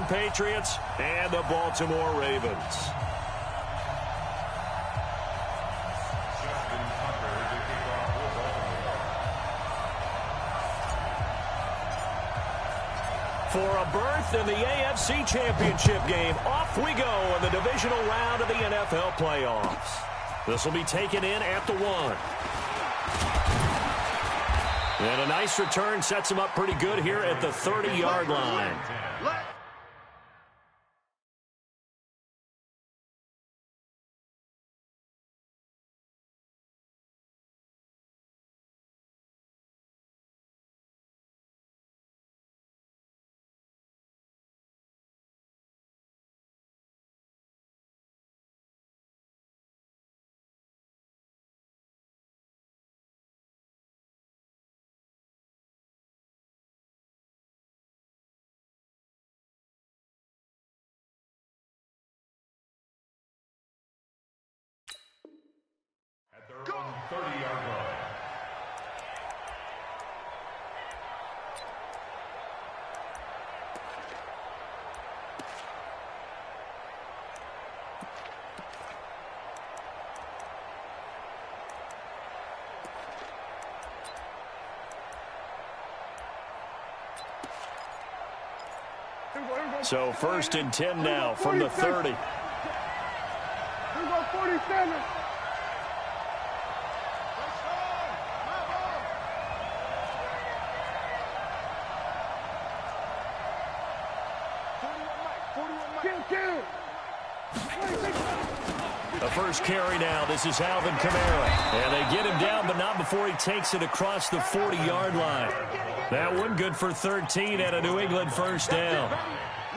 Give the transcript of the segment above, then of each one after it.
England Patriots and the Baltimore Ravens. For a berth in the AFC Championship game, off we go in the divisional round of the NFL playoffs. This will be taken in at the 1. And a nice return sets him up pretty good here at the 30-yard line. Go! 30-yard line. So 1st and 10 now from the 30. Here go 47. The first carry now. This is Alvin Kamara. And they get him down, but not before he takes it across the 40-yard line. That one good for 13 at a New England first down.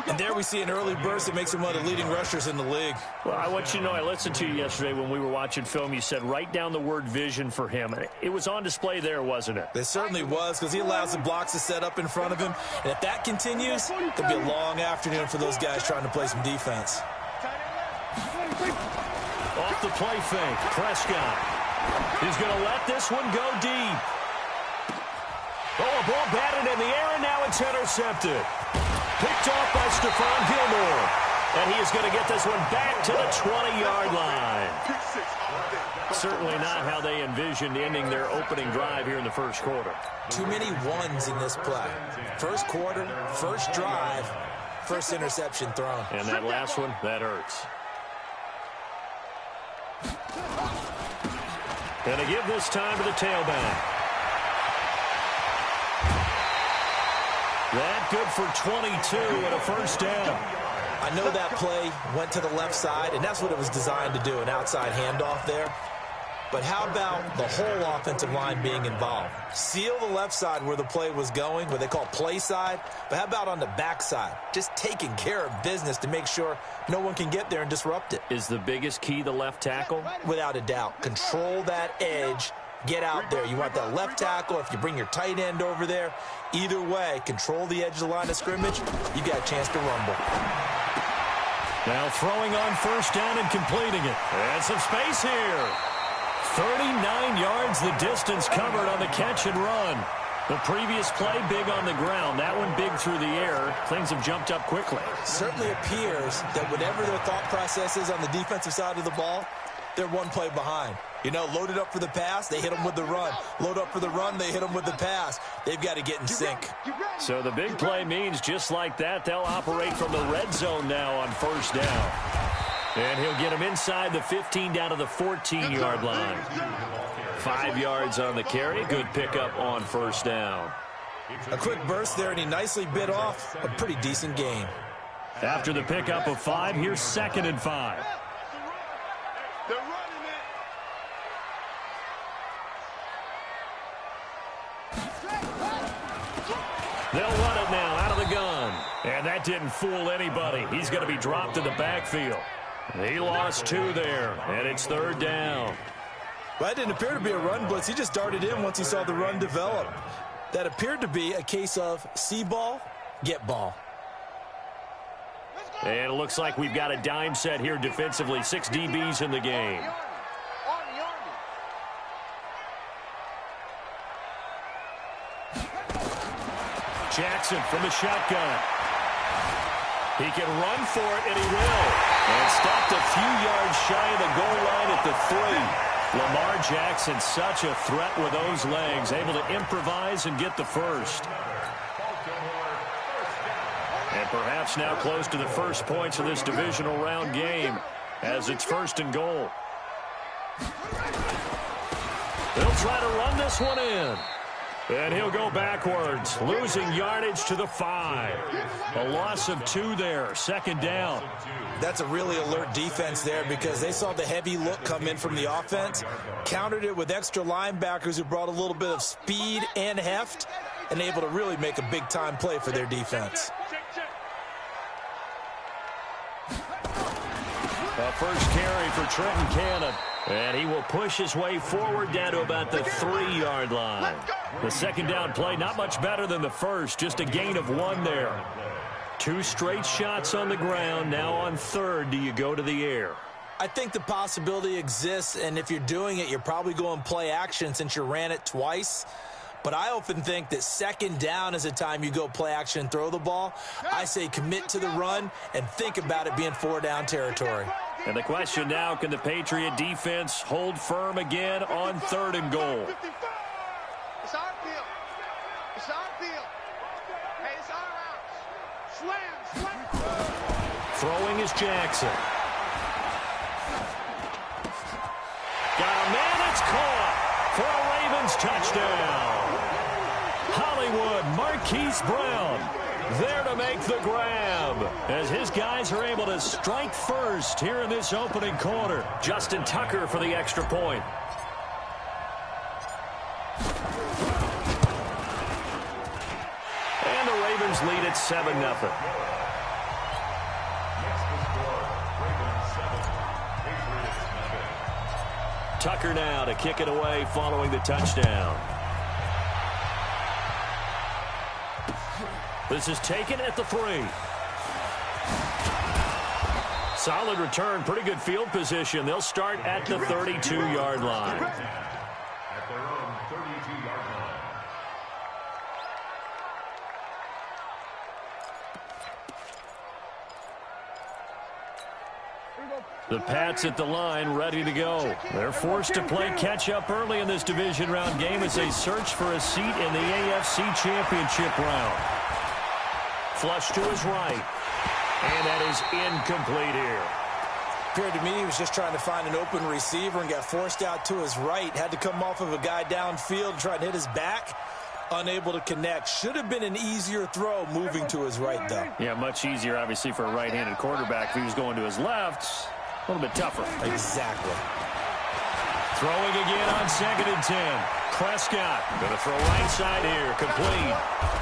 And there we see an early burst that makes him one of the leading rushers in the league. Well, I want you to know, I listened to you yesterday when we were watching film. You said write down the word vision for him. It was on display there, wasn't it? It certainly was, because he allows the blocks to set up in front of him. And if that continues, it'll be a long afternoon for those guys trying to play some defense. Off the play fake, Prescott. He's going to let this one go deep. Oh, a ball batted in the air, and now it's intercepted. Picked off by Stephon Gilmore. And he is going to get this one back to the 20-yard line. Certainly not how they envisioned ending their opening drive here in the first quarter. Too many ones in this play. First quarter, first drive, first interception thrown. And that last one, that hurts. And to give this time to the tailback. That good for 22 and a first down. I know that play went to the left side, and that's what it was designed to do, an outside handoff there. But how about the whole offensive line being involved? Seal the left side where the play was going, what they call play side. But how about on the back side? Just taking care of business to make sure no one can get there and disrupt it. Is the biggest key the left tackle? Without a doubt. Control that edge. Get out there. You want that left tackle. If you bring your tight end over there, either way, control the edge of the line of scrimmage. You got a chance to rumble. Now throwing on first down and completing it. And some space here. 39 yards the distance covered on the catch and run. The previous play big on the ground. That one big through the air. Things have jumped up quickly. Certainly appears that whatever their thought process is on the defensive side of the ball, they're one play behind. You know, loaded up for the pass, they hit them with the run. Load up for the run, they hit them with the pass. They've got to get in sync. So the big play means just like that, they'll operate from the red zone now on first down. And he'll get him inside the 15 down to the 14-yard line. 5 yards on the carry. Good pickup on first down. A quick burst there, and he nicely bit off a pretty decent gain. After the pickup of 5, here's 2nd and 5. They'll run it now out of the gun. And that didn't fool anybody. He's going to be dropped in the backfield. He lost 2 there, and it's 3rd down. Well, that didn't appear to be a run blitz. He just darted in once he saw the run develop. That appeared to be a case of see ball, get ball. And it looks like we've got a dime set here defensively. 6 DBs in the game. Jackson from the shotgun. He can run for it, and he will. And stopped a few yards shy of the goal line at the 3. Lamar Jackson, such a threat with those legs, able to improvise and get the first. And perhaps now close to the first points of this divisional round game as it's 1st and goal. They'll try to run this one in. And he'll go backwards, losing yardage to the 5. A loss of 2 there, 2nd down. That's a really alert defense there because they saw the heavy look come in from the offense, countered it with extra linebackers who brought a little bit of speed and heft, and able to really make a big-time play for their defense. A first carry for Trenton Cannon. And he will push his way forward down to about the 3-yard line. The 2nd down play, not much better than the first, just a gain of 1 there. 2 straight shots on the ground. Now on 3rd, do you go to the air? I think the possibility exists, and if you're doing it, you're probably going play action since you ran it twice. But I often think that 2nd down is a time you go play action and throw the ball. I say commit to the run and think about it being 4-down territory. And the question now, can the Patriot defense hold firm again on 3rd and goal? It's our field. It's our field. Hey, it's our house. Slam. Throwing is Jackson. Got a man, it's caught for a Ravens touchdown. Hollywood Marquise Brown there to make the grab as his guys are able to strike first here in this opening quarter. Justin Tucker for the extra point. And the Ravens lead at 7-0. Tucker now to kick it away following the touchdown. This is taken at the 3. Solid return, pretty good field position. They'll start at the 32-yard line. At their own 32-yard line. The Pats at the line, ready to go. They're forced to play catch-up early in this division round game as they search for a seat in the AFC Championship round. Flush to his right. And that is incomplete here. Appeared to me he was just trying to find an open receiver and got forced out to his right. Had to come off of a guy downfield, try to hit his back. Unable to connect. Should have been an easier throw moving to his right, though. Yeah, much easier, obviously, for a right-handed quarterback. If he was going to his left, a little bit tougher. Exactly. Throwing again on 2nd and 10. Prescott going to throw right side here. Complete.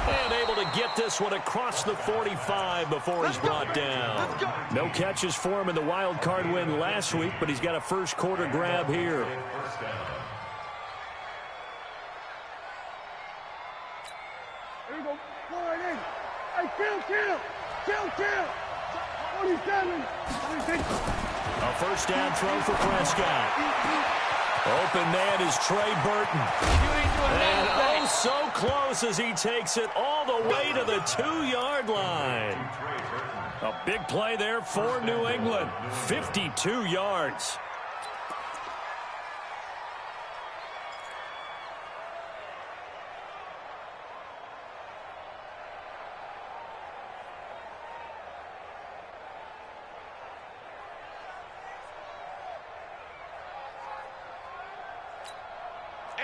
And able to get this one across the 45 before he's brought down. No catches for him in the wild card win last week, but he's got a first quarter grab here. Here we go. Go right in. Hey, kill. 47. 26. A first down throw for Prescott. Open man is Trey Burton. And oh, so close as he takes it all the way to the 2-yard line. A big play there for New England. 52 yards.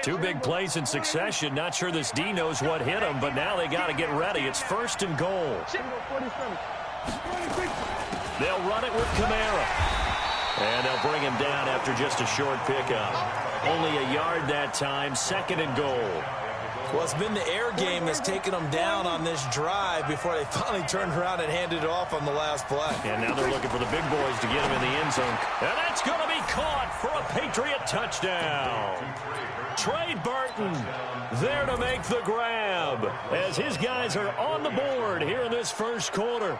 Two big plays in succession. Not sure this D knows what hit him, but now they got to get ready. It's 1st and goal. They'll run it with Kamara. And they'll bring him down after just a short pickup. Only a yard that time. 2nd and goal. Well, it's been the air game that's taken them down on this drive before they finally turned around and handed it off on the last play. And now they're looking for the big boys to get him in the end zone. And that's going to be caught for a Patriot touchdown. Trey Burton there to make the grab as his guys are on the board here in this first quarter.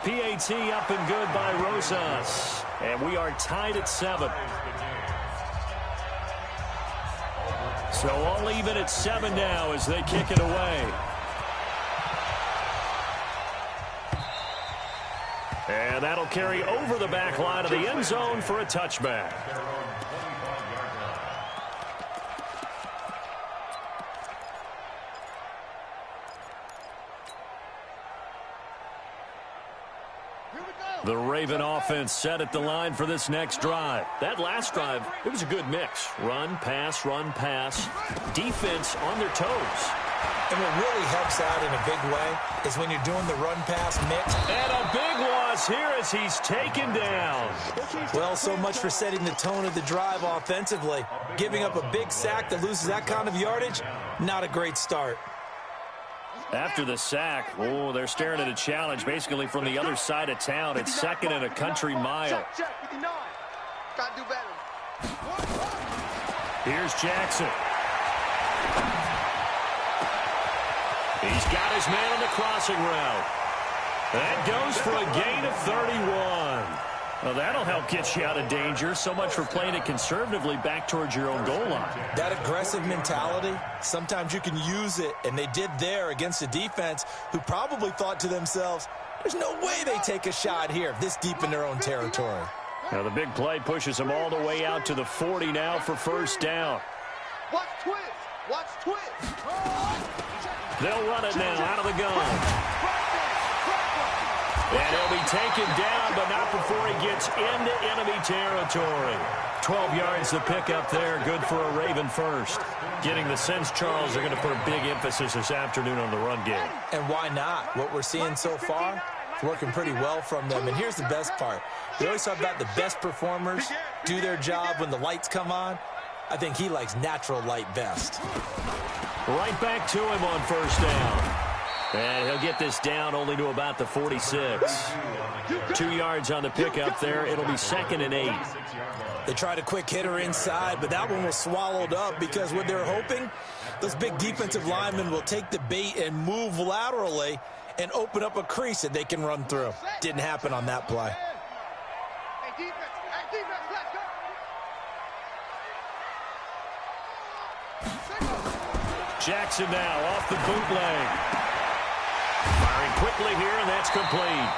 PAT up and good by Rosas. And we are tied at 7. So all even at 7 now as they kick it away. And that'll carry over the back line of the end zone for a touchback. The Raven offense set at the line for this next drive. That last drive, it was a good mix. Run, pass, defense on their toes. And what really helps out in a big way is when you're doing the run-pass mix. And a big loss here as he's taken down. Well, so much for setting the tone of the drive offensively. Giving up a big sack that loses that kind of yardage, not a great start. After the sack, oh, they're staring at a challenge basically from the other side of town. It's second and a country mile. Gotta do better. Here's Jackson. He's got his man on the crossing route. That goes for a gain of 31. Well, that'll help get you out of danger. So much for playing it conservatively back towards your own goal line. That aggressive mentality, sometimes you can use it, and they did there against a defense who probably thought to themselves, there's no way they take a shot here this deep in their own territory. Now the big play pushes them all the way out to the 40 now for first down. Watch twist. Watch twist. They'll run it now out of the gun. And he'll be taken down, but not before he gets into enemy territory. 12 yards the pickup there, good for a Raven first. Getting the sense, Charles, they're going to put a big emphasis this afternoon on the run game. And why not? What we're seeing so far, it's working pretty well from them. And here's the best part. We always talk about the best performers do their job when the lights come on. I think he likes natural light best. Right back to him on first down. And he'll get this down only to about the 46. 2 yards on the pickup there. It'll be second and 8. They tried a quick hitter inside, but that one was swallowed up because what they're hoping, those big defensive linemen will take the bait and move laterally and open up a crease that they can run through. Didn't happen on that play. Hey, defense, let's go. Jackson now off the bootleg. Firing quickly here, and that's complete.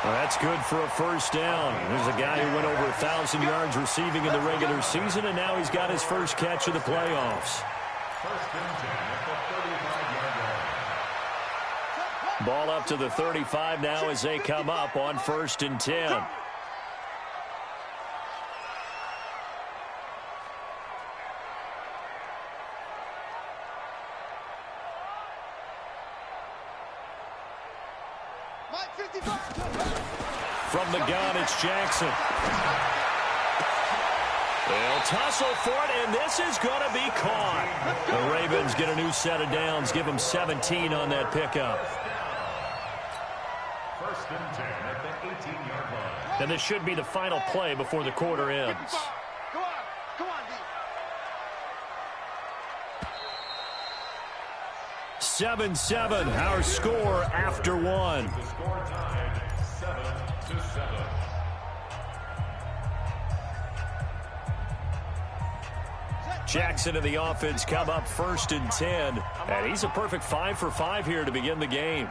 Well, that's good for a first down. There's a guy who went over 1,000 yards receiving in the regular season, and now he's got his first catch of the playoffs. First and 10 at the 35-yard line. Ball up to the 35 now as they come up on first and 10. From the gun, it's Jackson. They'll tussle for it, and this is going to be caught. The Ravens get a new set of downs, give them 17 on that pickup. First and 10 at the 18-yard line. And this should be the final play before the quarter ends. Come on, D. 7-7, our score after one. The score tied 7-7. Jackson and the offense come up first and 10. And he's a perfect 5 for 5 here to begin the game.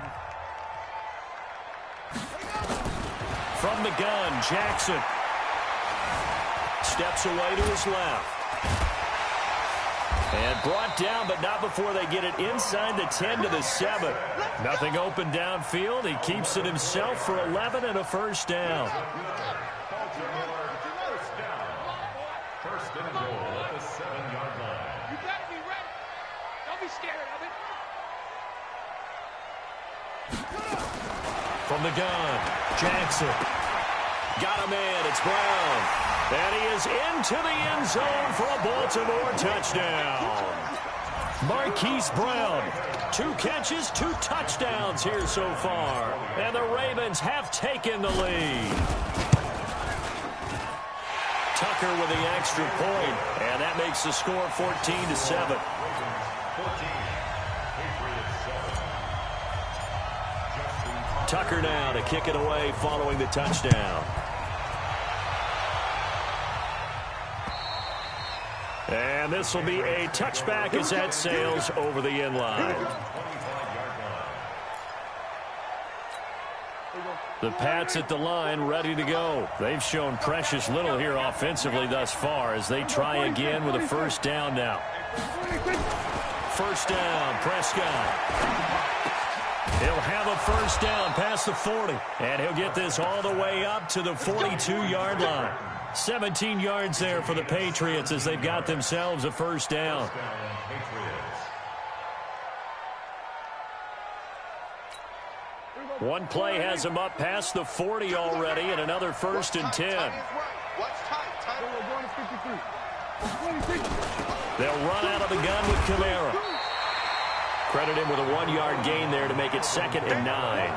From the gun, Jackson steps away to his left. And brought down, but not before they get it inside the 10 to the 7. Nothing open downfield. He keeps it himself for 11 and a first down. First and goal at the 7-yard line. You gotta be ready. Don't be scared of it. From the gun, Jackson. Got a man, it's Brown. And he is into the end zone for a Baltimore touchdown. Marquise Brown, 2 catches, 2 touchdowns here so far. And the Ravens have taken the lead. Tucker with the extra point, and that makes the score 14-7. Tucker now to kick it away following the touchdown. And this will be a touchback as that sails over the end line. The Pats at the line, ready to go. They've shown precious little here offensively thus far as they try again with a first down now. First down, Prescott. He'll have a first down past the 40, and he'll get this all the way up to the 42-yard line. 17 yards there for the Patriots as they've got themselves a first down. One play has him up past the 40 already, and another first and 10. They'll run out of the gun with Kamara. Credit him with a 1-yard gain there to make it 2nd and 9.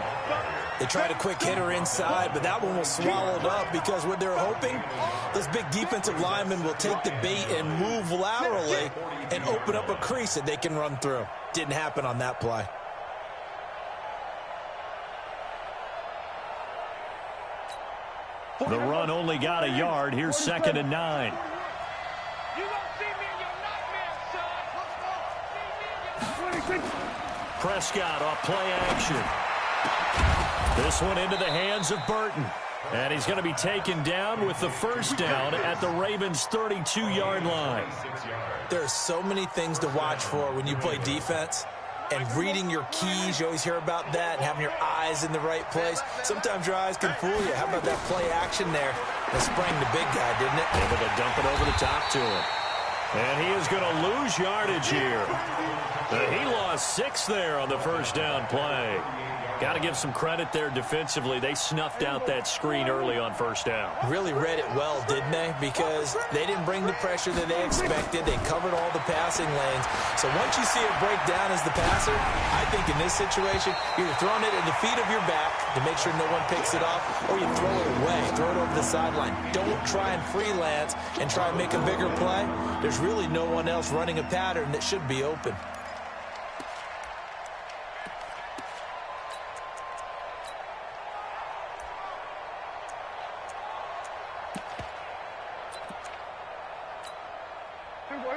They tried a quick hitter inside, but that one was swallowed up because what they're hoping, this big defensive lineman will take the bait and move laterally and open up a crease that they can run through. Didn't happen on that play. The run only got a yard. Here's 2nd and 9. You won't see me in your nightmares, son. Prescott off play action. This one into the hands of Burton. And he's going to be taken down with the first down at the Ravens' 32-yard line. There are so many things to watch for when you play defense. And reading your keys, you always hear about that, and having your eyes in the right place. Sometimes your eyes can fool you. How about that play action there? It sprang the big guy, didn't it? Able to dump it over the top to him. And he is going to lose yardage here. He lost 6 there on the first down play. Got to give some credit there defensively. They snuffed out that screen early on first down. Really read it well, didn't they? Because they didn't bring the pressure that they expected. They covered all the passing lanes. So once you see it break down as the passer, I think in this situation, you're throwing it at the feet of your back to make sure no one picks it up, or you throw it away, throw it over the sideline. Don't try and freelance and try and make a bigger play. There's really no one else running a pattern that should be open.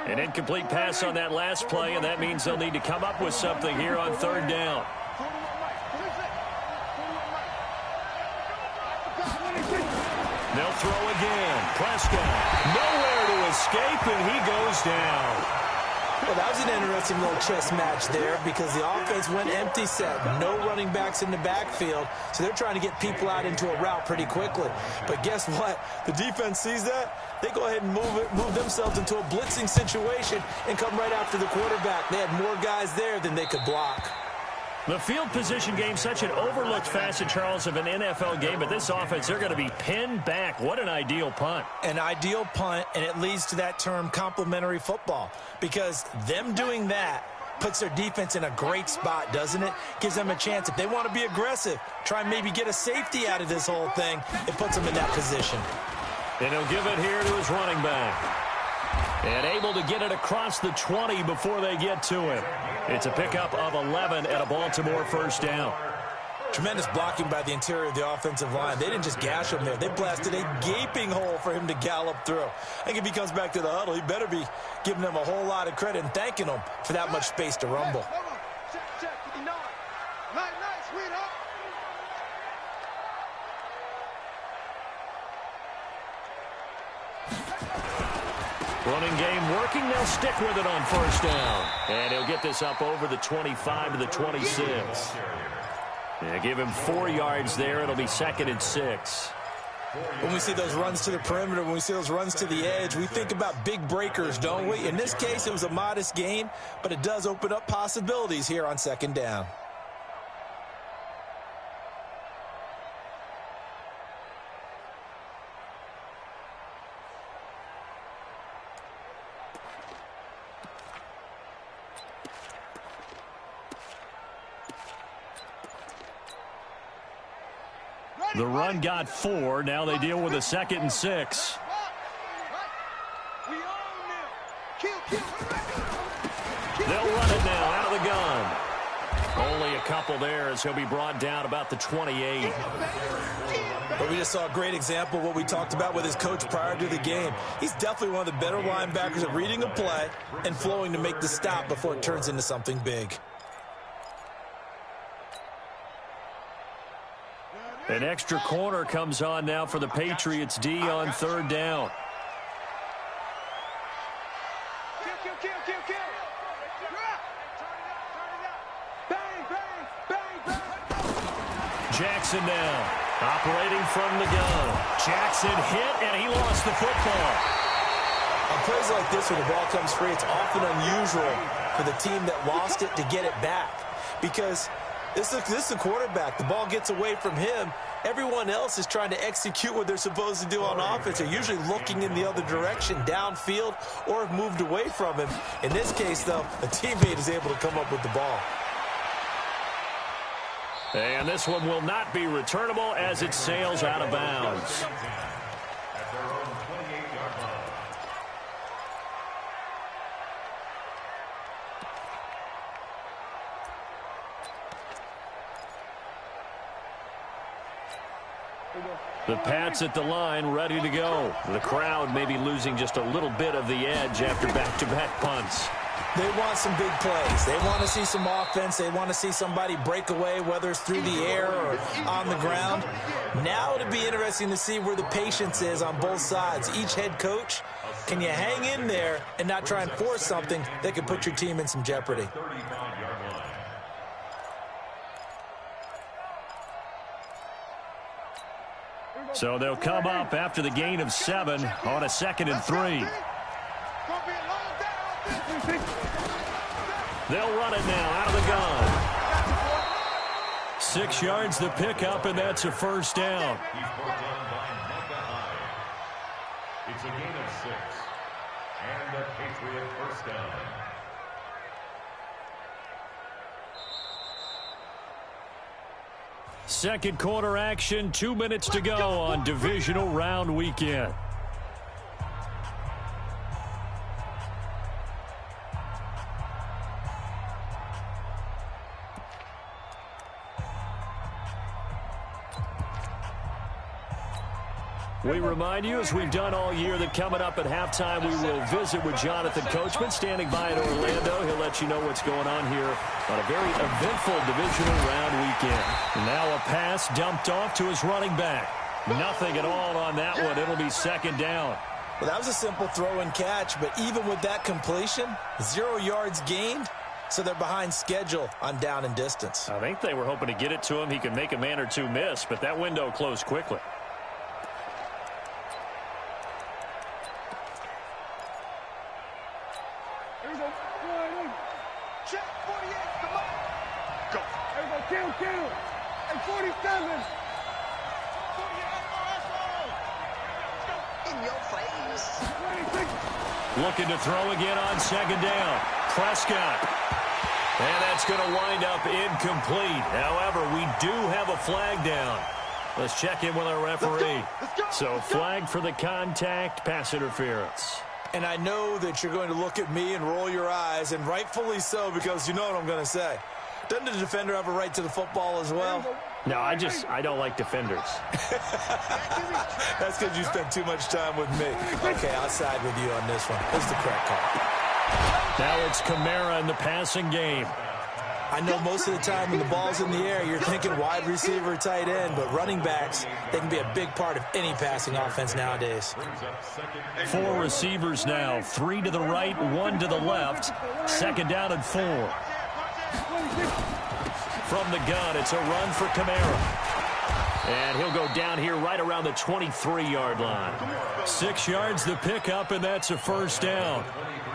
An incomplete pass on that last play, and that means they'll need to come up with something here on 3rd down. They'll throw again. Prescott nowhere to escape, and he goes down. Well, that was an interesting little chess match there because the offense went empty set. No running backs in the backfield, so they're trying to get people out into a route pretty quickly. But guess what? The defense sees that. They go ahead and move themselves into a blitzing situation and come right after the quarterback. They had more guys there than they could block. The field position game, such an overlooked facet, Charles, of an NFL game, but this offense, they're going to be pinned back. What an ideal punt. An ideal punt, and it leads to that term complementary football, because them doing that puts their defense in a great spot, doesn't it? Gives them a chance. If they want to be aggressive, try and maybe get a safety out of this whole thing, it puts them in that position. And he'll give it here to his running back. And able to get it across the 20 before they get to him. It's a pickup of 11 at a Baltimore first down. Tremendous blocking by the interior of the offensive line. They didn't just gash him there. They blasted a gaping hole for him to gallop through. I think if he comes back to the huddle, he better be giving them a whole lot of credit and thanking them for that much space to rumble. Running game working. They'll stick with it on first down. And he'll get this up over the 25 to the 26. Yeah, give him 4 yards there. It'll be 2nd and 6. When we see those runs to the perimeter, when we see those runs to the edge, we think about big breakers, don't we? In this case, it was a modest gain, but it does open up possibilities here on 2nd down. The run got 4. Now they deal with a 2nd and 6. They'll run it now out of the gun. Only a couple there as he'll be brought down about the 28. But we just saw a great example of what we talked about with his coach prior to the game. He's definitely one of the better linebackers at reading a play and flowing to make the stop before it turns into something big. An extra corner comes on now for the Patriots D on third down. Jackson now, operating from the gun. Jackson hit, and he lost the football. On plays like this where the ball comes free, it's often unusual for the team that lost it to get it back. Because this is a quarterback. The ball gets away from him. Everyone else is trying to execute what they're supposed to do on offense. They're usually looking in the other direction, downfield, or have moved away from him. In this case, though, a teammate is able to come up with the ball. And this one will not be returnable as it sails out of bounds. At their own 28-yard line. The Pats at the line, ready to go. The crowd may be losing just a little bit of the edge after back-to-back punts. They want some big plays. They want to see some offense. They want to see somebody break away, whether it's through the air or on the ground. Now it'll be interesting to see where the patience is on both sides. Each head coach, can you hang in there and not try and force something that could put your team in some jeopardy? So they'll come up after the gain of 7 on a 2nd and 3. They'll run it now out of the gun. 6 yards the pickup, and that's a first down. He's brought down by Micah Hyde. It's a gain of 6. And a Patriot first down. Second quarter action, 2 minutes to go on divisional round weekend. We remind you, as we've done all year, that coming up at halftime, we will visit with Jonathan Coachman, standing by in Orlando. He'll let you know what's going on here on a very eventful divisional round weekend. Now a pass dumped off to his running back. Nothing at all on that one. It'll be second down. Well, that was a simple throw and catch, but even with that completion, 0 yards gained, so they're behind schedule on down and distance. I think they were hoping to get it to him. He could make a man or two miss, but that window closed quickly. Kill. And 47. In your face. 26. Looking to throw again on second down. Prescott. And that's going to wind up incomplete. However, we do have a flag down. Let's check in with our referee. So flag for the contact, pass interference. And I know that you're going to look at me and roll your eyes, and rightfully so, because you know what I'm going to say. Doesn't the defender have a right to the football as well? No, I don't like defenders. That's because you spent too much time with me. Okay, I'll side with you on this one. This is the correct call. Now it's Kamara in the passing game. I know most of the time when the ball's in the air, you're thinking wide receiver, tight end, but running backs, they can be a big part of any passing offense nowadays. 4 receivers now, 3 to the right, 1 to the left. Second down and 4. From the gun, it's a run for Kamara. And he'll go down here right around the 23-yard line. 6 yards the pickup, and that's a first down.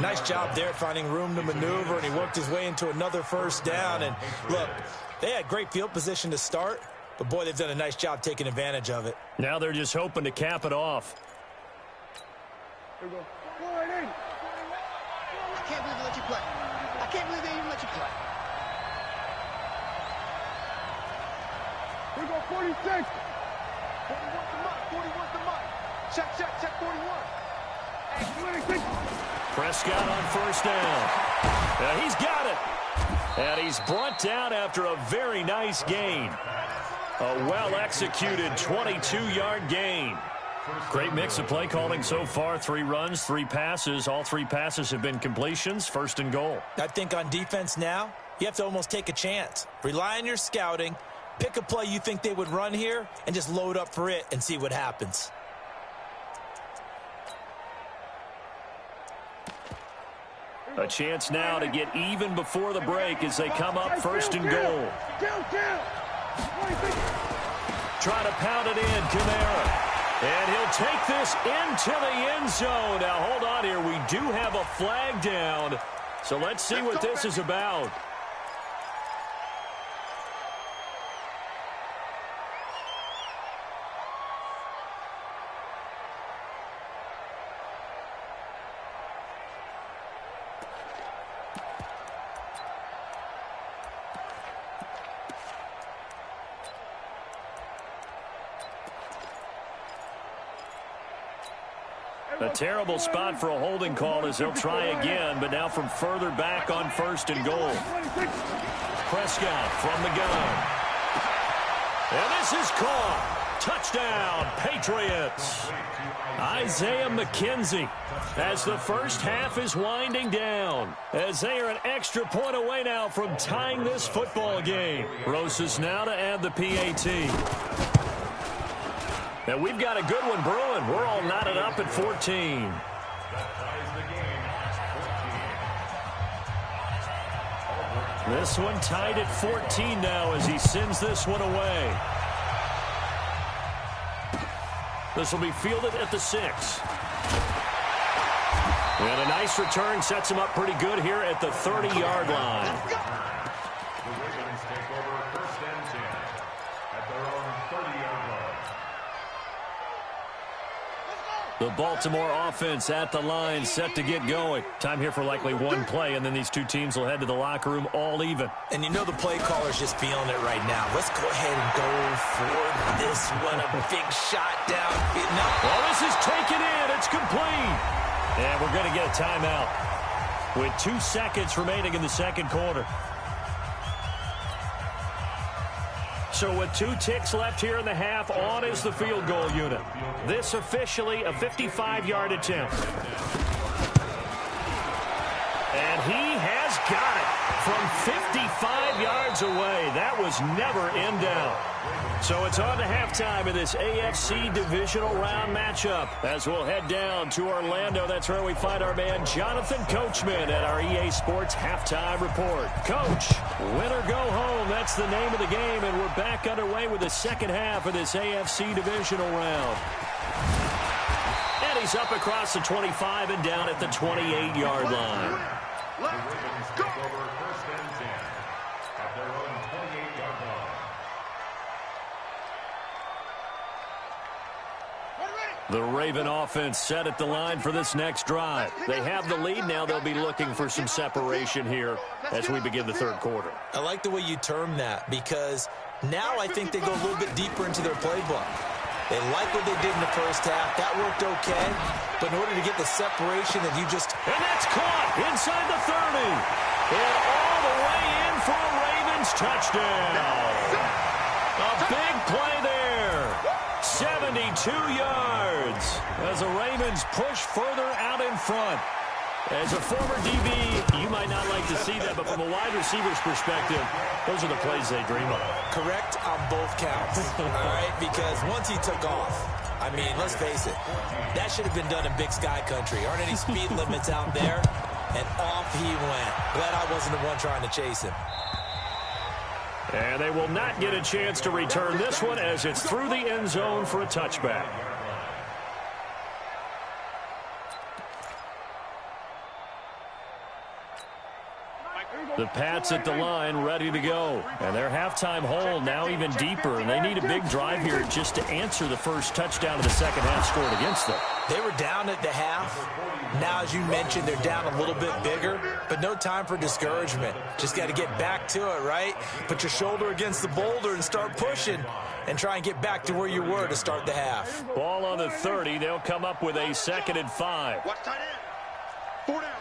Nice job there finding room to maneuver, and he worked his way into another first down. And look, they had great field position to start, but boy, they've done a nice job taking advantage of it. Now they're just hoping to cap it off. Here we go. I can't believe they let you play. I can't believe they even let you play. Here we go, 46. 41's the mark. 41's the mark. Check 41. Hey, 26. Prescott on first down. He's got it. And he's brought down after a very nice gain. A well-executed 22-yard gain. Great mix of play calling so far. 3 runs, 3 passes. All 3 passes have been completions. First and goal. I think on defense now, you have to almost take a chance. Rely on your scouting. Pick a play you think they would run here and just load up for it and see what happens. A chance now to get even before the break as they come up first and goal. Try to pound it in, Kamara. And he'll take this into the end zone. Now, hold on here. We do have a flag down. So let's see what this is about. A terrible spot for a holding call as they'll try again, but now from further back on first and goal. Prescott from the gun. And this is caught. Touchdown, Patriots. Isaiah McKenzie as the first half is winding down, as they are an extra point away now from tying this football game. Rosas now to add the PAT. And we've got a good one brewing. We're all knotted up at 14. This one tied at 14 now as he sends this one away. This will be fielded at the 6. And a nice return sets him up pretty good here at the 30-yard line. The Ravens take over first and 10 at their own 30-yard line. The Baltimore offense at the line, set to get going. Time here for likely one play, and then these two teams will head to the locker room all even. And you know the play caller's just feeling it right now. Let's go ahead and go for this one. A big shot down. No. Well, this is taken in. It's complete. And we're going to get a timeout with 2 seconds remaining in the second quarter. So with 2 ticks left here in the half, on is the field goal unit. This officially a 55-yard attempt. And he has got it from 55 yards away. That was never in doubt. So it's on to halftime in this AFC divisional round matchup as we'll head down to Orlando. That's where we find our man Jonathan Coachman at our EA Sports Halftime Report. Coach, win or go home, that's the name of the game, and we're back underway with the second half of this AFC divisional round. And he's up across the 25 and down at the 28-yard line. The Ravens take over first and 10 at their own 28-yard line. The Raven offense set at the line for this next drive. They have the lead. Now they'll be looking for some separation here as we begin the third quarter. I like the way you term that, because now I think they go a little bit deeper into their playbook. They like what they did in the first half. That worked okay. But in order to get the separation that you just... And that's caught inside the 30. And all the way in for a Ravens touchdown. A big play there. 72 yards as the Ravens push further out in front. As a former DB, you might not like to see that, but from a wide receiver's perspective, those are the plays they dream of. Correct on both counts, all right? Because once he took off, I mean, let's face it, that should have been done in Big Sky Country. Aren't any speed limits out there? And off he went. Glad I wasn't the one trying to chase him. And they will not get a chance to return this one as it's through the end zone for a touchback. The Pats at the line ready to go. And their halftime hole now even deeper. And they need a big drive here just to answer the first touchdown of the second half scored against them. They were down at the half. Now, as you mentioned, they're down a little bit bigger. But no time for discouragement. Just got to get back to it, right? Put your shoulder against the boulder and start pushing. And try and get back to where you were to start the half. Ball on the 30. They'll come up with a 2nd and 5. Watch tight end. 4 down.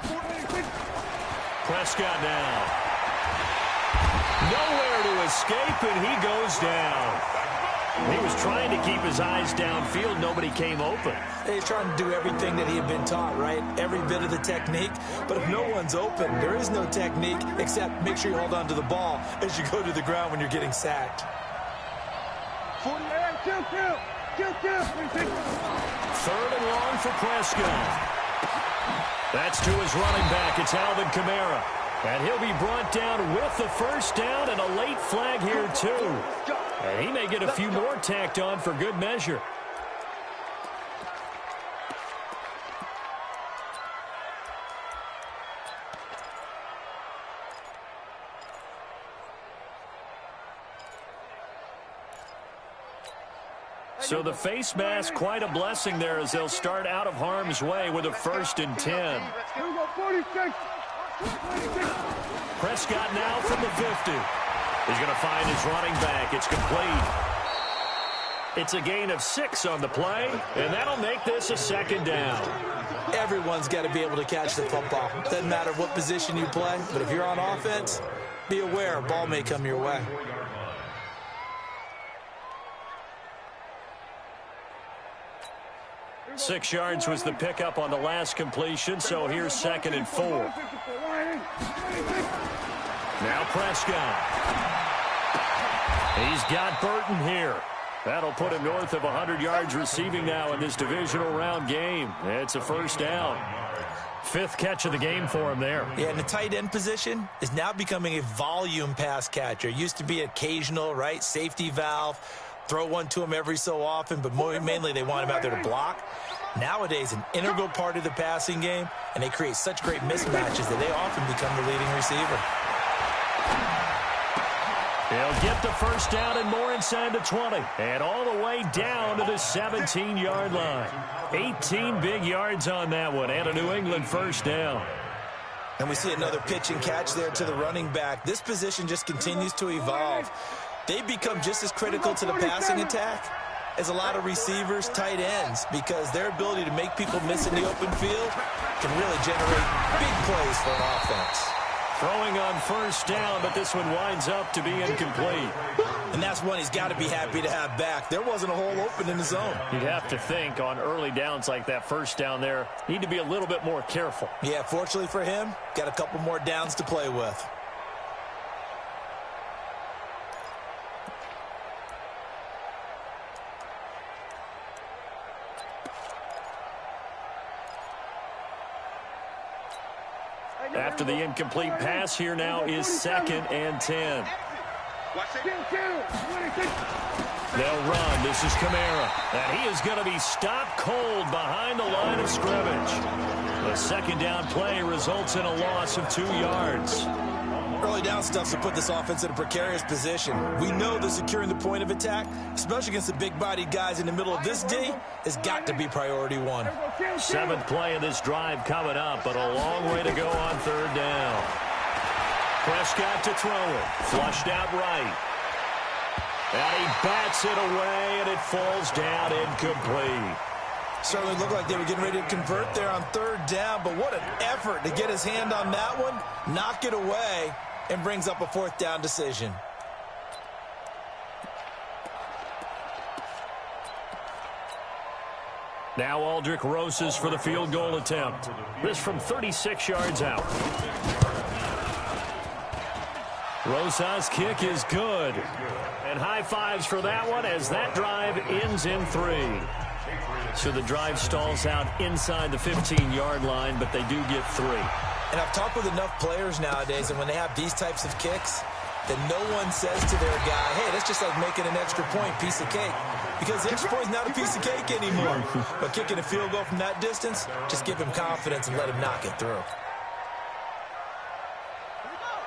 Prescott now. Nowhere to escape, and he goes down. He was trying to keep his eyes downfield. Nobody came open. He's trying to do everything that he had been taught, right? Every bit of the technique. But if no one's open, there is no technique except make sure you hold on to the ball as you go to the ground when you're getting sacked. 40. Hey, kill. Third and long for Prescott. That's to his running back. It's Alvin Kamara. And he'll be brought down with the first down and a late flag here, too. And he may get a few more tacked on for good measure. So the face mask, quite a blessing there as they'll start out of harm's way with a 1st and 10. Here we go, 46. Prescott now from the 50. He's going to find his running back. It's complete. It's a gain of 6 on the play, and that'll make this a 2nd down. Everyone's got to be able to catch the football. Doesn't matter what position you play, but if you're on offense, be aware a ball may come your way. Six yards was the pickup on the last completion, so here's 2nd and 4. Now Prescott. He's got Burton here. That'll put him north of 100 yards receiving now in this divisional round game. It's a 1st down. 5th catch of the game for him there. Yeah, and the tight end position is now becoming a volume pass catcher. Used to be occasional, right, safety valve. Throw one to him every so often, but mainly they want him out there to block. Nowadays, an integral part of the passing game, and they create such great mismatches that they often become the leading receiver. He'll get the 1st down and more inside the 20. And all the way down to the 17-yard line. 18 big yards on that one, and a New England 1st down. And we see another pitch and catch there to the running back. This position just continues to evolve. They become just as critical to the passing attack as a lot of receivers, tight ends, because their ability to make people miss in the open field can really generate big plays for an offense. Throwing on 1st down, but this one winds up to be incomplete. And that's one he's got to be happy to have back. There wasn't a hole open in the zone. You'd have to think on early downs like that 1st down there, need to be a little bit more careful. Yeah, fortunately for him, got a couple more downs to play with. After the incomplete pass, here now is 2nd and 10. They'll run. This is Kamara. And he is going to be stopped cold behind the line of scrimmage. The 2nd down play results in a loss of 2 yards. Early down stuff to put this offense in a precarious position. We know that securing the point of attack, especially against the big-bodied guys in the middle of this D, has got to be priority 1. 7th play of this drive coming up, but a long way to go on 3rd down. Prescott to throw it. Flushed out right. And he bats it away, and it falls down incomplete. Certainly looked like they were getting ready to convert there on 3rd down, but what an effort to get his hand on that one, knock it away, and brings up a 4th down decision. Now Aldrick Rosas for the field goal attempt. This from 36 yards out. Rosas' kick is good. And high fives for that one as that drive ends in 3. So the drive stalls out inside the 15-yard line, but they do get 3. And I've talked with enough players nowadays, and when they have these types of kicks, that no one says to their guy, hey, that's just like making an extra point, piece of cake. Because the extra point is not a piece of cake anymore. But kicking a field goal from that distance, just give him confidence and let him knock it through.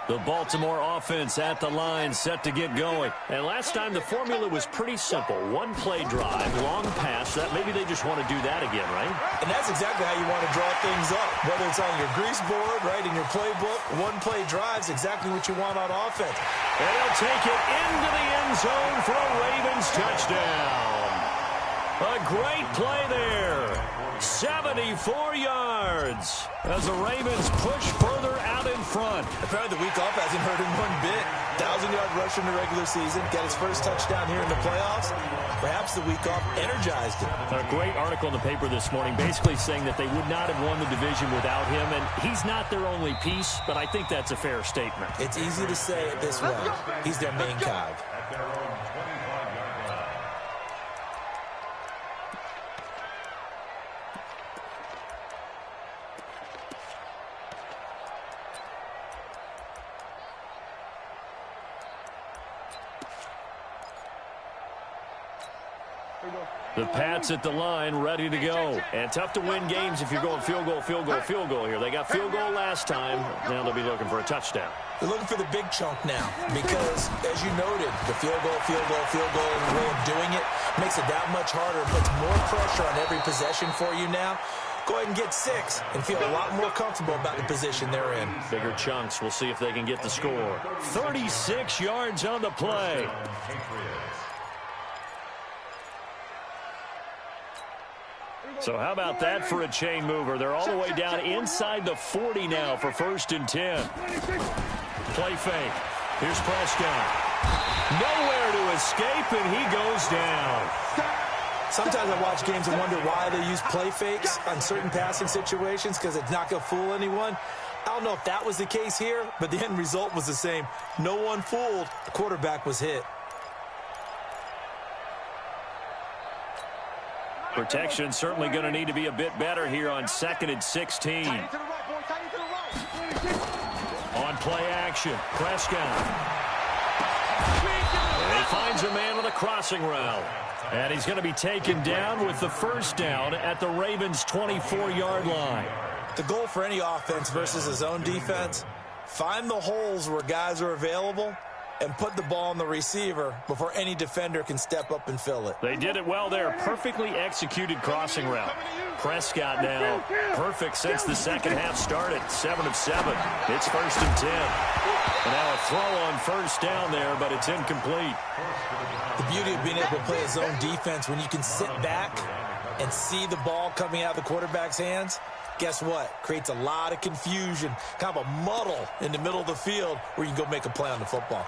The Baltimore offense at the line, set to get going. And last time the formula was pretty simple. One-play drive, long pass. That maybe they just want to do that again, right? And that's exactly how you want to draw things up. Whether it's on your grease board, right, in your playbook, one-play drive's exactly what you want on offense. And he'll take it into the end zone for a Ravens touchdown. A great play there. 74 yards as the Ravens push further out in front. Apparently the week off hasn't hurt him one bit. 1,000-yard rush in the regular season. Got his first touchdown here in the playoffs. Perhaps the week off energized him. A great article in the paper this morning basically saying that they would not have won the division without him. And he's not their only piece, but I think that's a fair statement. It's easy to say it this way. He's their main cog. The Pats at the line, ready to go. And tough to win games if you're going field goal, field goal, field goal here. They got field goal last time. Now they'll be looking for a touchdown. They're looking for the big chunk now because, as you noted, the field goal, and the way of doing it makes it that much harder, puts more pressure on every possession for you now. Go ahead and get 6 and feel a lot more comfortable about the position they're in. Bigger chunks. We'll see if they can get the score. 36 yards on the play. So how about that for a chain mover? They're all the way down inside the 40 now for 1st and 10. Play fake. Here's Prescott. Nowhere to escape, and he goes down. Sometimes I watch games and wonder why they use play fakes on certain passing situations because it's not going to fool anyone. I don't know if that was the case here, but the end result was the same. No one fooled. The quarterback was hit. Protection certainly going to need to be a bit better here on 2nd and 16. On play action, Prescott. And he finds a man on the crossing route. And he's going to be taken down with the 1st down at the Ravens' 24-yard line. The goal for any offense versus his own defense, find the holes where guys are available and put the ball on the receiver before any defender can step up and fill it. They did it well there. Perfectly executed crossing route. Prescott now perfect since the second half started. 7 of 7. It's 1st and 10. And now a throw on 1st down there, but it's incomplete. The beauty of being able to play a zone defense when you can sit back and see the ball coming out of the quarterback's hands, guess what? Creates a lot of confusion, kind of a muddle in the middle of the field where you can go make a play on the football.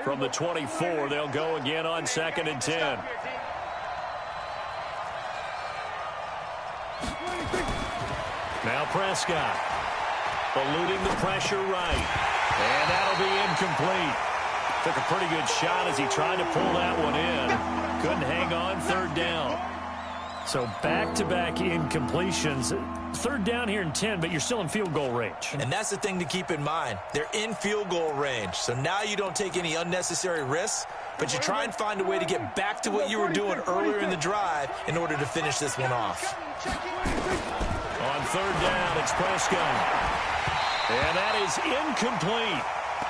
From the 24, they'll go again on 2nd and 10. Now Prescott, eluding the pressure right. And that'll be incomplete. Took a pretty good shot as he tried to pull that one in. Couldn't hang on, 3rd down. So back-to-back incompletions. 3rd down here in 10, but you're still in field goal range. And that's the thing to keep in mind. They're in field goal range. So now you don't take any unnecessary risks, but you try and find a way to get back to what you were doing earlier in the drive in order to finish this one off. On 3rd down, it's Prescott. And that is incomplete.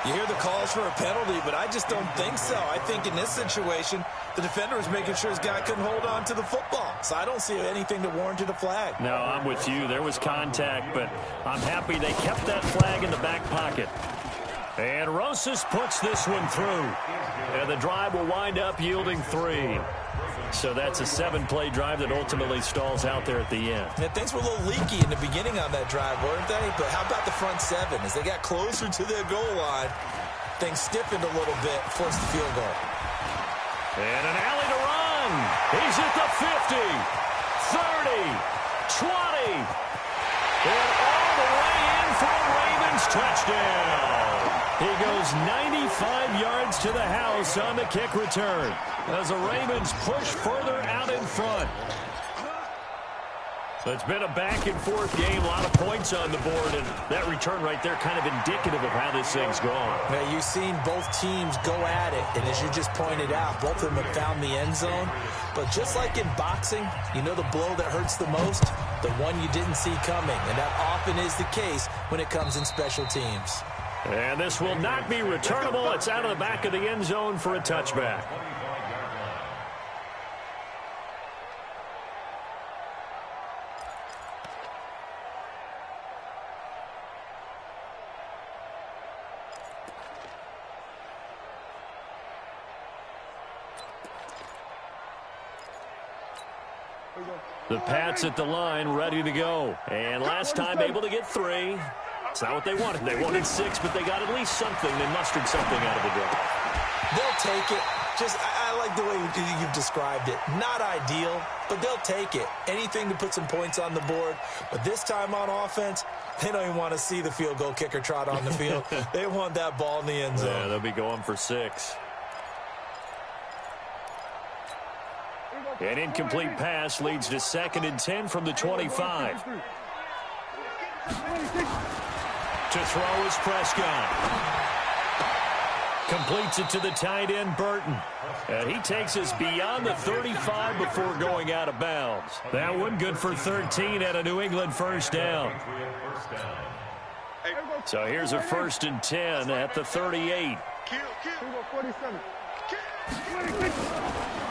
You hear the calls for a penalty, but I just don't think so. I think in this situation, the defender was making sure his guy couldn't hold on to the football. So I don't see anything that warranted a flag. No, I'm with you. There was contact, but I'm happy they kept that flag in the back pocket. And Rosas puts this one through. And the drive will wind up yielding 3. So that's a 7-play drive that ultimately stalls out there at the end. Yeah, things were a little leaky in the beginning on that drive, weren't they? But how about the front 7? As they got closer to their goal line, things stiffened a little bit, forced the field goal. And an alley to run. He's at the 50, 30, 20. And all the way in for a Ravens touchdown. He goes 95 yards to the house on the kick return as the Ravens push further out in front. It's been a back-and-forth game, a lot of points on the board, and that return right there kind of indicative of how this thing's gone. Now, you've seen both teams go at it, and as you just pointed out, both of them have found the end zone. But just like in boxing, you know the blow that hurts the most? The one you didn't see coming, and that often is the case when it comes in special teams. And this will not be returnable. It's out of the back of the end zone for a touchback. The Pats at the line, ready to go. And last time able to get 3. It's not what they wanted. They wanted 6, but they got at least something. They mustered something out of the drive. They'll take it. I like the way you've described it. Not ideal, but they'll take it. Anything to put some points on the board. But this time on offense, they don't even want to see the field goal kicker trot on the field. They want that ball in the end zone. Yeah, they'll be going for 6. An incomplete pass leads to 2nd and 10 from the 25. To throw is Prescott. Completes it to the tight end, Burton. And he takes us beyond the 35 before going out of bounds. That one good for 13 at a New England first down. So here's a 1st and 10 at the 38.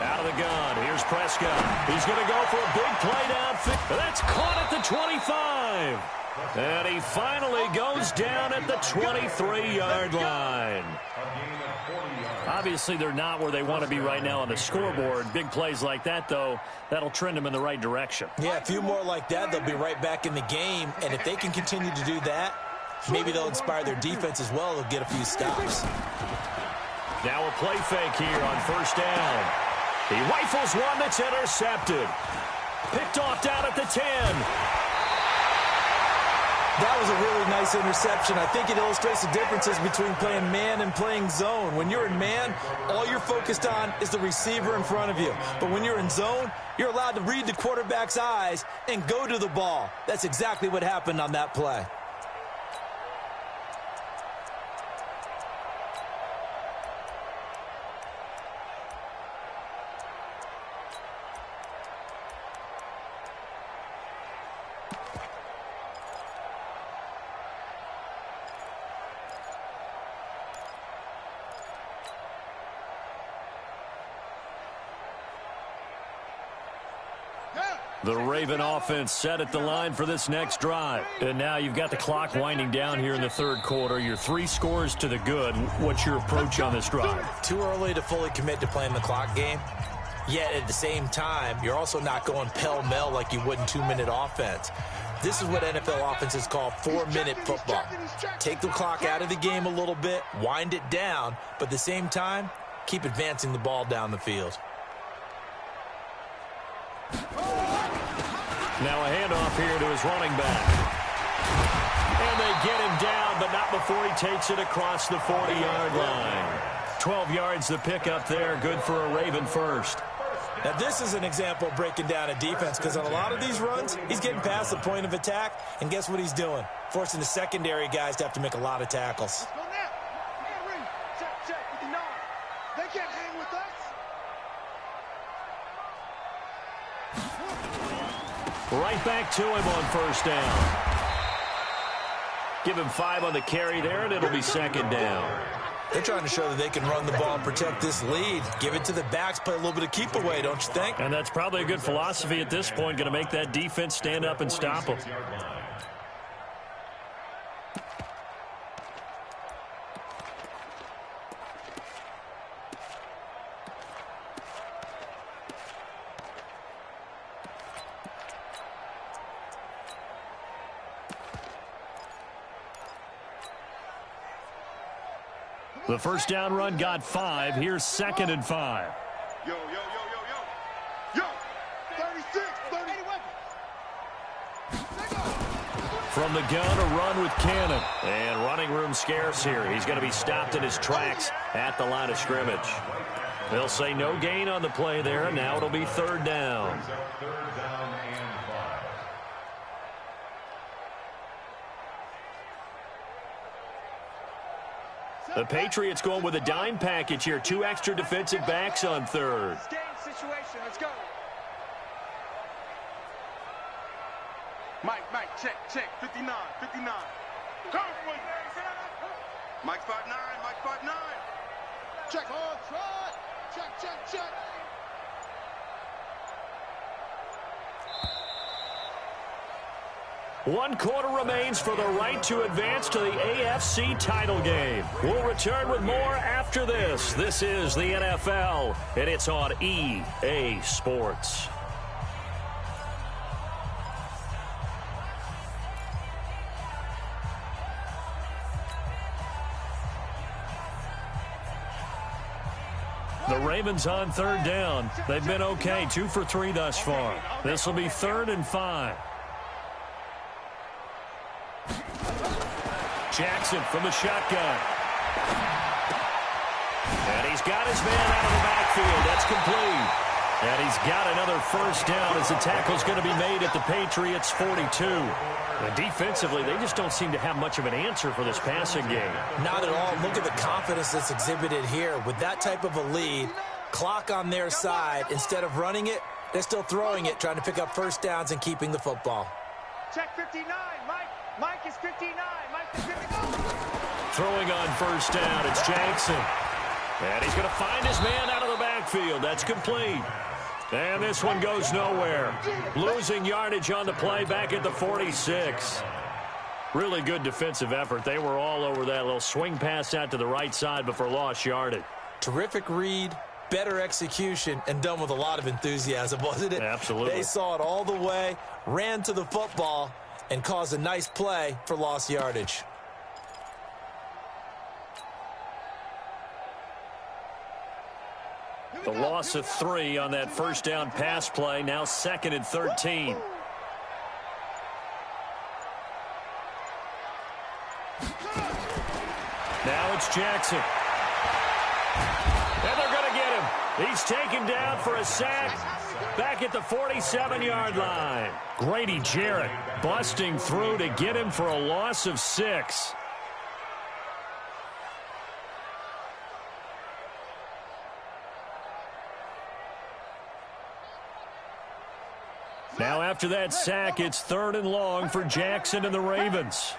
Out of the gun. Here's Prescott. He's going to go for a big play downfield. That's caught at the 25. And he finally goes down at the 23-yard line. Obviously, they're not where they want to be right now on the scoreboard. Big plays like that, though, that'll trend them in the right direction. Yeah, a few more like that, they'll be right back in the game. And if they can continue to do that, maybe they'll inspire their defense as well. They'll get a few stops. Now a play fake here on 1st down. He rifles one that's intercepted. Picked off down at the 10. That was a really nice interception. I think it illustrates the differences between playing man and playing zone. When you're in man, all you're focused on is the receiver in front of you. But when you're in zone, you're allowed to read the quarterback's eyes and go to the ball. That's exactly what happened on that play. The Raven offense set at the line for this next drive. And now you've got the clock winding down here in the 3rd quarter. You're 3 scores to the good. What's your approach on this drive? Too early to fully commit to playing the clock game. Yet at the same time, you're also not going pell-mell like you would in 2-minute offense. This is what NFL offenses call 4-minute football. Take the clock out of the game a little bit, wind it down, but at the same time, keep advancing the ball down the field. Now a handoff here to his running back. And they get him down, but not before he takes it across the 40-yard line. 12 yards the pickup there, good for a Raven first. Now this is an example of breaking down a defense, because on a lot of these runs, he's getting past the point of attack, and guess what he's doing? Forcing the secondary guys to have to make a lot of tackles. They can't hang with us. Right back to him on 1st down. Give him 5 on the carry there, and it'll be 2nd down. They're trying to show that they can run the ball and protect this lead. Give it to the backs, play a little bit of keep away, don't you think? And that's probably a good philosophy at this point, going to make that defense stand up and stop them. The 1st down run got 5. Here's 2nd and 5. Yo, 36, 30. From the gun, a run with Cannon. And running room scarce here. He's going to be stopped in his tracks at the line of scrimmage. They'll say no gain on the play there. Now it'll be 3rd down. The Patriots going with a dime package here. 2 extra defensive backs on 3rd. Game situation. Let's go. Mike, check. 59. Mike 5'9", Mike 5'9". Check hard, try. Check. One quarter remains for the right to advance to the AFC title game. We'll return with more after this. This is the NFL, and it's on EA Sports. The Ravens on 3rd down. They've been okay, 2 for 3 thus far. This will be 3rd and 5. Jackson from the shotgun. And he's got his man out of the backfield. That's complete. And he's got another first down as the tackle's going to be made at the Patriots' 42. And defensively, they just don't seem to have much of an answer for this passing game. Not at all. Look at the confidence that's exhibited here. With that type of a lead, clock on their side, instead of running it, they're still throwing it, trying to pick up first downs and keeping the football. Check 59, Mike. Mike is 59. Mike is 59. Throwing on first down, it's Jackson. And he's going to find his man out of the backfield. That's complete. And this one goes nowhere. Losing yardage on the play back at the 46. Really good defensive effort. They were all over that little swing pass out to the right side before lost yardage. Terrific read, better execution, and done with a lot of enthusiasm, wasn't it? Absolutely. They saw it all the way, ran to the football, and caused a nice play for lost yardage. The loss of 3 on that first down pass play. Now 2nd and 13. Now it's Jackson. And they're going to get him. He's taken down for a sack back at the 47-yard line. Grady Jarrett busting through to get him for a loss of 6. Now after that sack, it's 3rd and long for Jackson and the Ravens.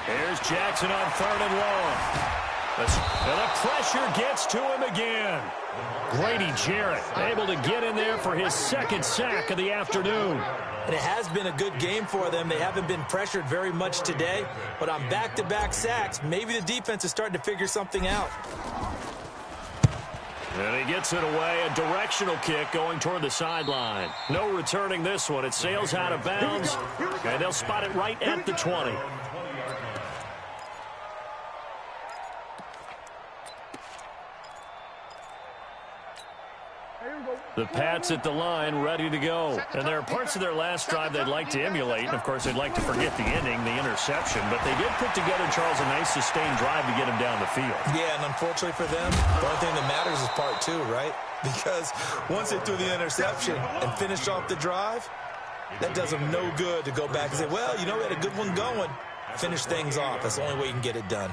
Here's Jackson on 3rd and long. And the pressure gets to him again. Grady Jarrett able to get in there for his 2nd sack of the afternoon. And it has been a good game for them. They haven't been pressured very much today, but on back-to-back sacks, maybe the defense is starting to figure something out. And he gets it away, a directional kick going toward the sideline. No returning this one. It sails out of bounds, and they'll spot it right at the 20. The Pats at the line, ready to go. And there are parts of their last drive they'd like to emulate. And, of course, they'd like to forget the ending, the interception. But they did put together, Charles, a nice sustained drive to get him down the field. Yeah, and unfortunately for them, the only thing that matters is part 2, right? Because once they threw the interception and finished off the drive, that does them no good to go back and say, well, you know, we had a good one going. Finish things off. That's the only way you can get it done.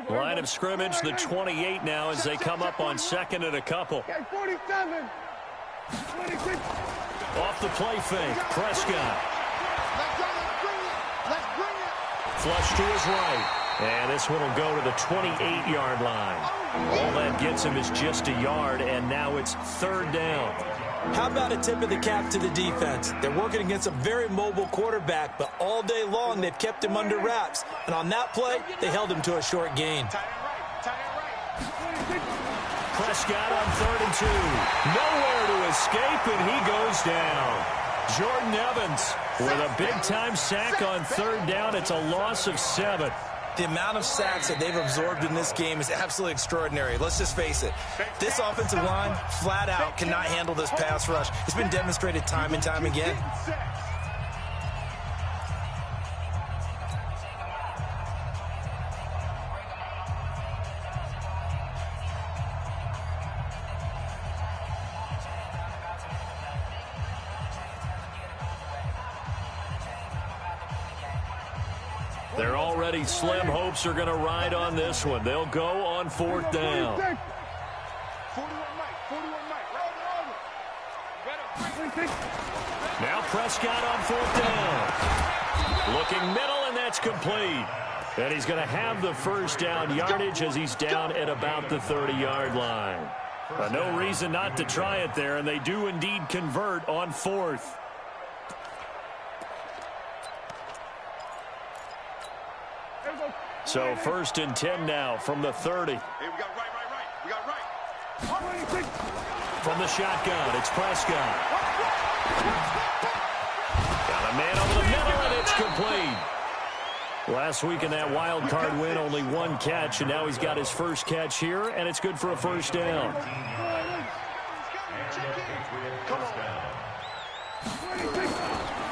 Line of scrimmage, the 28 now as they come up on 2nd and a couple. 47. 26. Off the play fake, Prescott. Flush to his right. And this one will go to the 28-yard line. All that gets him is just a yard, and now it's 3rd down. How about a tip of the cap to the defense? They're working against a very mobile quarterback, but all day long they've kept him under wraps. And on that play, they held him to a short gain. Prescott on 3rd and 2. Nowhere to escape, and he goes down. Jordan Evans with a big-time sack on 3rd down. It's a loss of 7. The amount of sacks that they've absorbed in this game is absolutely extraordinary. Let's just face it. This offensive line, flat out, cannot handle this pass rush. It's been demonstrated time and time again. Their already slim hopes are going to ride on this one. They'll go on 4th down. 41 Mike. Now Prescott on 4th down. Looking middle, and that's complete. And he's going to have the first down yardage as he's down at about the 30-yard line. No reason not to try it there, and they do indeed convert on 4th. So 1st and 10 now from the 30. Hey, we got right. We got right. From the shotgun, it's Prescott. Got a man over the middle, and it's complete. Last week in that wild card win, only 1 catch, and now he's got his first catch here, and it's good for a first down.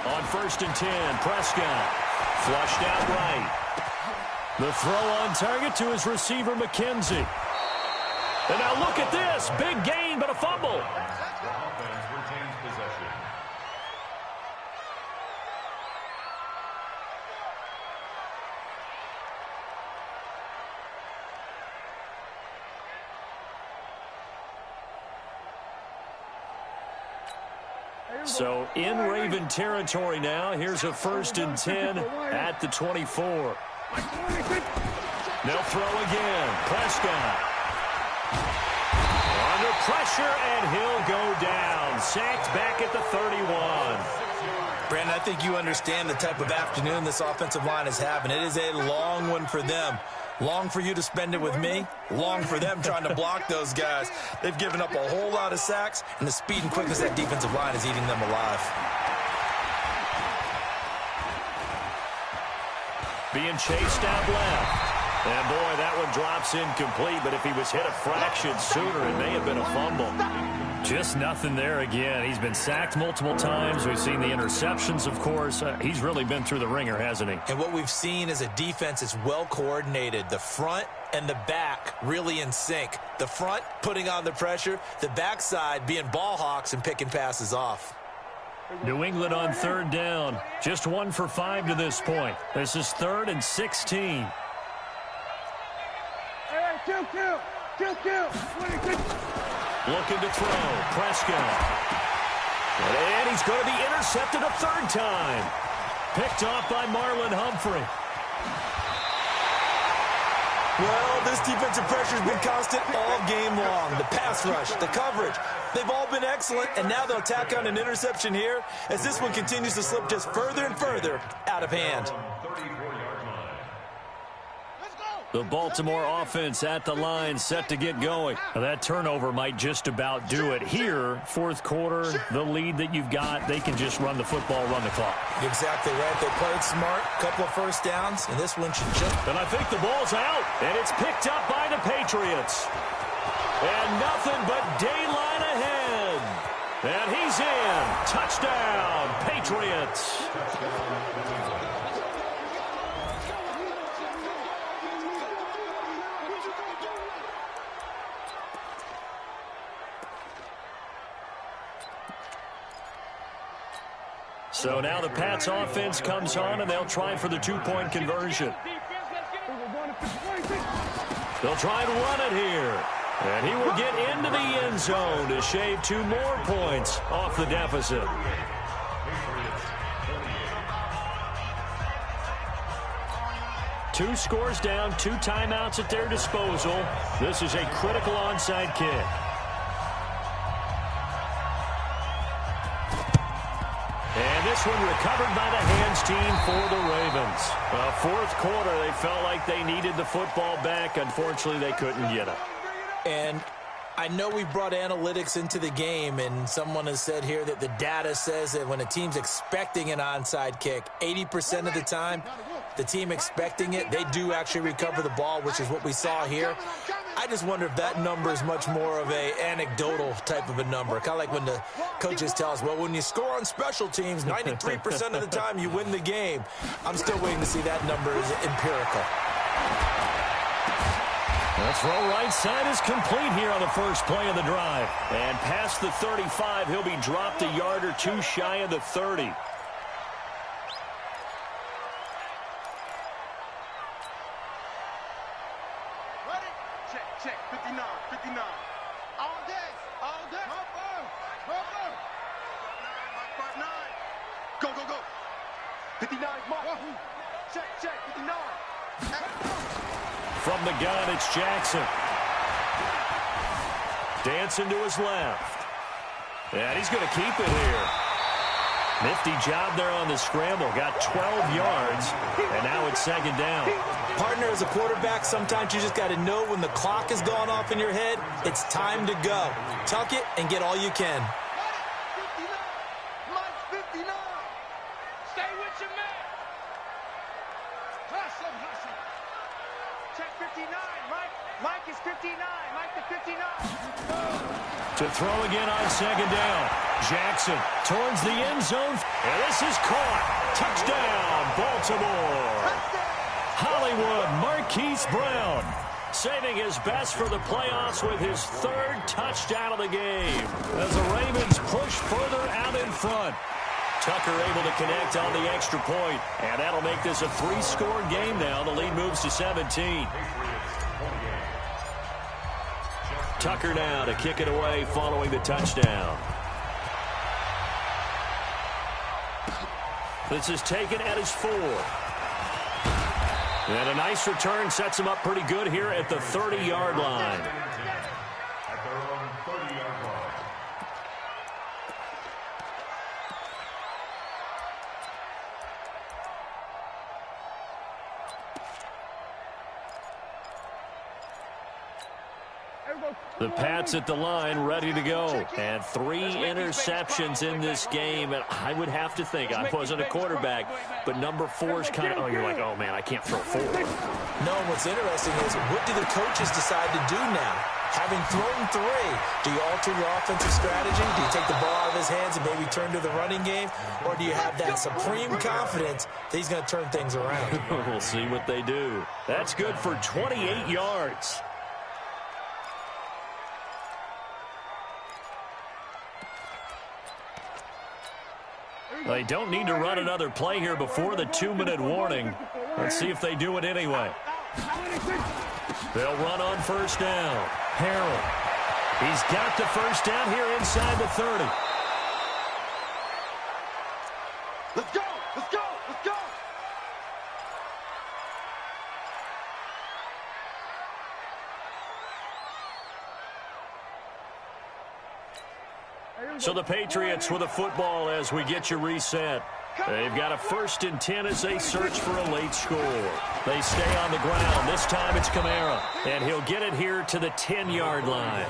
On 1st and 10, Prescott. Flushed out right. The throw on target to his receiver, McKenzie. And now look at this. Big gain, but a fumble. The offense retains possession. So in Raven territory now. Here's a 1st and 10 at the 24. They'll throw again. Prescott. Under pressure, and he'll go down. Sacked back at the 31. Brandon, I think you understand the type of afternoon this offensive line is having. It is a long one for them. Long for you to spend it with me. Long for them trying to block those guys. They've given up a whole lot of sacks, and the speed and quickness of that defensive line is eating them alive. Being chased out left. And, boy, that one drops incomplete, but if he was hit a fraction sooner, it may have been a fumble. Just nothing there again. He's been sacked multiple times. We've seen the interceptions, of course. He's really been through the ringer, hasn't he? And what we've seen is a defense that's well coordinated. The front and the back really in sync. The front putting on the pressure, the backside being ball hawks and picking passes off. New England on 3rd down. Just 1 for 5 to this point. This is 3rd and 16. Kill. Looking to throw. Prescott. And he's going to be intercepted a 3rd time. Picked off by Marlon Humphrey. Well, this defensive pressure has been constant all game long. The pass rush, the coverage, they've all been excellent, and now they'll tack on an interception here as this one continues to slip just further and further out of hand. The Baltimore offense at the line, set to get going. Now, that turnover might just about do it. Here, 4th quarter, the lead that you've got, they can just run the football, run the clock. Exactly right. They played smart, couple of 1st downs, and this one should just... And I think the ball's out, and it's picked up by the Patriots. And nothing but daylight ahead. And he's in. Touchdown, Patriots. So now the Pats offense comes on, and they'll try for the 2-point conversion. They'll try and run it here. And he will get into the end zone to shave 2 more points off the deficit. Two scores down, 2 timeouts at their disposal. This is a critical onside kick. And this one recovered by the hands team for the Ravens. 4th quarter, they felt like they needed the football back. Unfortunately, they couldn't get it. And I know we brought analytics into the game, and someone has said here that the data says that when a team's expecting an onside kick, 80% of the time, the team expecting it, they do actually recover the ball, which is what we saw here. I just wonder if that number is much more of a anecdotal type of a number. Kind of like when the coaches tell us, well, when you score on special teams, 93% of the time you win the game. I'm still waiting to see that number is empirical. The throw right side is complete here on the first play of the drive. And past the 35, he'll be dropped a yard or 2 shy of the 30. Check, 59. All day. Mark 9. Go. 59, mark. Check, 59. From the gun, it's Jackson. Dancing to his left. And he's going to keep it here. Nifty job there on the scramble. Got 12 yards, and now it's 2nd down. Partner, as a quarterback, sometimes you just got to know when the clock has gone off in your head, it's time to go. Tuck it and get all you can. 59. Mike 59. Stay with your man. Hustle. Check 59. Mike is 59. Mike the 59. To throw again on second down. Jackson towards the end zone. And this is caught. Touchdown, Baltimore. Hollywood Marquise Brown saving his best for the playoffs with his third touchdown of the game as the Ravens push further out in front. Tucker able to connect on the extra point, and that'll make this a 3-score game now. The lead moves to 17. Tucker now to kick it away following the touchdown. This is taken at his 4. And a nice return sets him up pretty good here at the 30-yard line. At their own 30-yard line. The Pats at the line, ready to go. And 3 interceptions in this game. And I would have to think, I wasn't a quarterback, but number 4 is kind of, oh, you're like, oh, man, I can't throw 4. No, what's interesting is what do the coaches decide to do now? Having thrown 3, do you alter your offensive strategy? Do you take the ball out of his hands and maybe turn to the running game? Or do you have that supreme confidence that he's going to turn things around? We'll see what they do. That's good for 28 yards. They don't need to run another play here before the 2-minute warning. Let's see if they do it anyway. They'll run on first down. Harrell. He's got the first down here inside the 30. Let's go! Let's go! Let's go! So the Patriots with a football as we get you reset. They've got a 1st and 10 as they search for a late score. They stay on the ground. This time it's Kamara. And he'll get it here to the 10-yard line.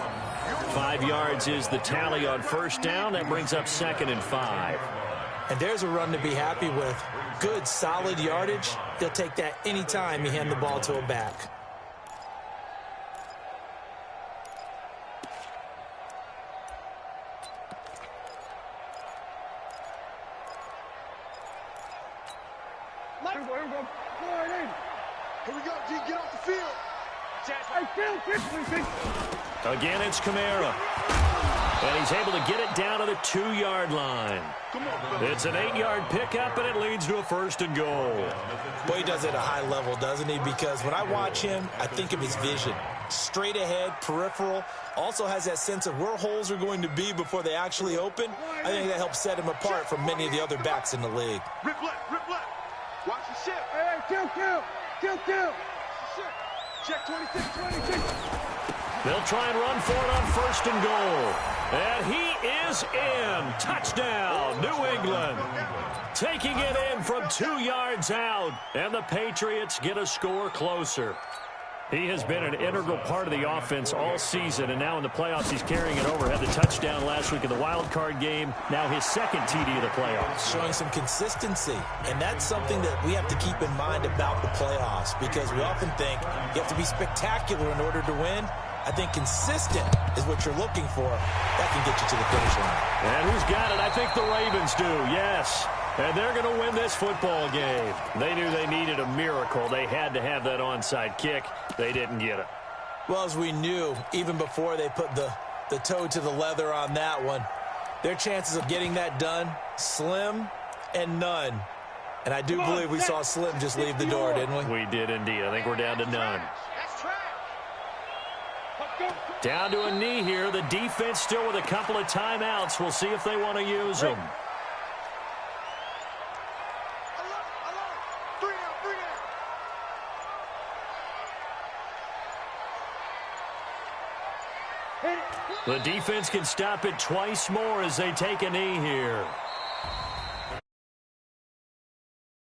5 yards is the tally on first down. That brings up 2nd and 5. And there's a run to be happy with. Good, solid yardage. He'll take that anytime you hand the ball to a back. Here we go, G. Get off the field. Again, it's Kamara. And he's able to get it down to the 2-yard line. It's an 8-yard pickup, and it leads to a 1st and goal. Boy, he does it at a high level, doesn't he? Because when I watch him, I think of his vision. Straight ahead, peripheral. Also has that sense of where holes are going to be before they actually open. I think that helps set him apart from many of the other backs in the league. Rip left, rip left. Watch the ship. Hey, kill. Check 26. They'll try and run for it on 1st and goal. And he is in. Touchdown, New England. Taking it in from 2 yards out. And the Patriots get a score closer. He has been an integral part of the offense all season, and now in the playoffs he's carrying it over. Had the touchdown last week in the wild card game. Now his 2nd TD of the playoffs. Showing some consistency, and that's something that we have to keep in mind about the playoffs, because we often think you have to be spectacular in order to win. I think consistent is what you're looking for. That can get you to the finish line. And who's got it? I think the Ravens do, yes. And they're going to win this football game. They knew they needed a miracle. They had to have that onside kick. They didn't get it. Well, as we knew, even before they put the toe to the leather on that one, their chances of getting that done, slim and none. And I do believe we saw Slim just leave the door, didn't we? We did indeed. I think we're down to none. Down to a knee here. The defense still with a couple of timeouts. We'll see if they want to use them. The defense can stop it twice more as they take a knee here.